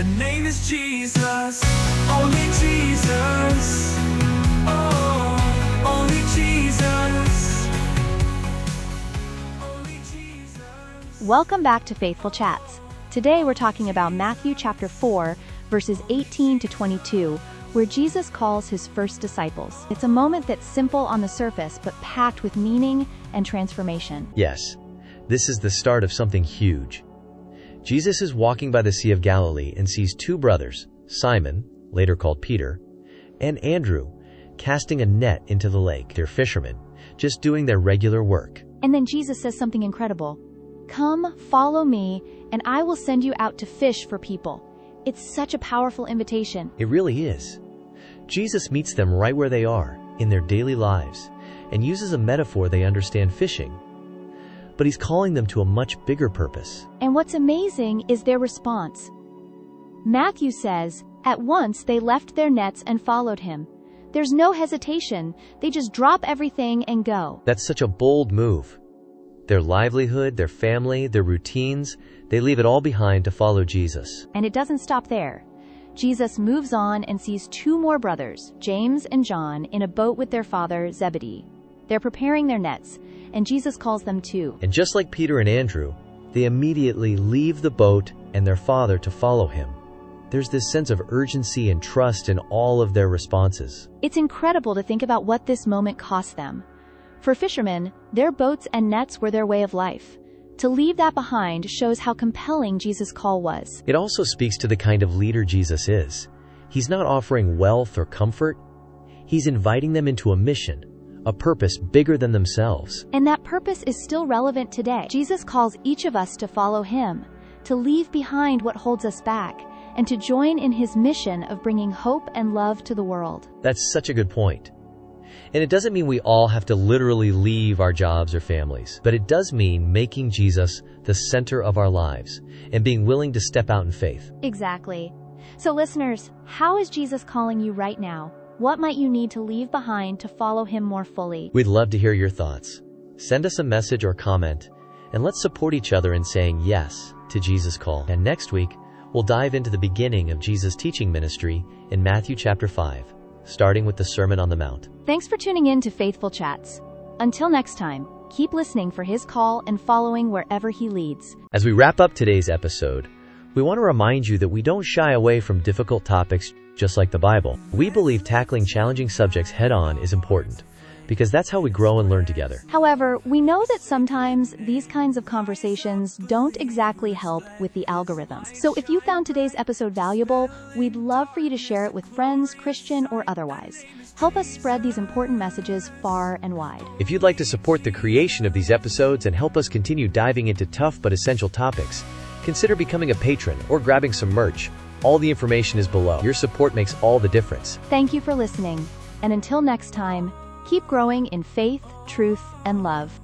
The name is Jesus, only Jesus. Oh, only Jesus. Only Jesus. Welcome back to Faithful Chats. Today we're talking about Matthew chapter 4, verses 18 to 22, where Jesus calls his first disciples. It's a moment that's simple on the surface, but packed with meaning and transformation. Yes, this is the start of something huge. Jesus is walking by the Sea of Galilee and sees two brothers, Simon, later called Peter, and Andrew, casting a net into the lake. They're fishermen, just doing their regular work. And then Jesus says something incredible. "Come, follow me, and I will send you out to fish for people." It's such a powerful invitation. It really is. Jesus meets them right where they are, in their daily lives, and uses a metaphor they understand: fishing. But he's calling them to a much bigger purpose. And what's amazing is their response. Matthew says, "At once they left their nets and followed him." There's no hesitation. They just drop everything and go. That's such a bold move. Their livelihood, their family, their routines, they leave it all behind to follow Jesus. And it doesn't stop there. Jesus moves on and sees two more brothers, James and John, in a boat with their father, Zebedee. They're preparing their nets, and Jesus calls them too. And just like Peter and Andrew, they immediately leave the boat and their father to follow him. There's this sense of urgency and trust in all of their responses. It's incredible to think about what this moment cost them. For fishermen, their boats and nets were their way of life. To leave that behind shows how compelling Jesus' call was. It also speaks to the kind of leader Jesus is. He's not offering wealth or comfort. He's inviting them into a mission, a purpose bigger than themselves. And that purpose is still relevant today. Jesus calls each of us to follow him, to leave behind what holds us back, and to join in his mission of bringing hope and love to the world. That's such a good point. And it doesn't mean we all have to literally leave our jobs or families, but it does mean making Jesus the center of our lives and being willing to step out in faith. Exactly. So listeners, how is Jesus calling you right now? What might you need to leave behind to follow him more fully? We'd love to hear your thoughts. Send us a message or comment, and let's support each other in saying yes to Jesus' call. And next week, we'll dive into the beginning of Jesus' teaching ministry in Matthew chapter 5, starting with the Sermon on the Mount. Thanks for tuning in to Faithful Chats. Until next time, keep listening for his call and following wherever he leads. As we wrap up today's episode, we want to remind you that we don't shy away from difficult topics just like the Bible. We believe tackling challenging subjects head-on is important, because that's how we grow and learn together. However, we know that sometimes these kinds of conversations don't exactly help with the algorithms. So if you found today's episode valuable, we'd love for you to share it with friends, Christian or otherwise. Help us spread these important messages far and wide. If you'd like to support the creation of these episodes and help us continue diving into tough but essential topics, consider becoming a patron or grabbing some merch. All the information is below. Your support makes all the difference. Thank you for listening. And until next time, keep growing in faith, truth, and love.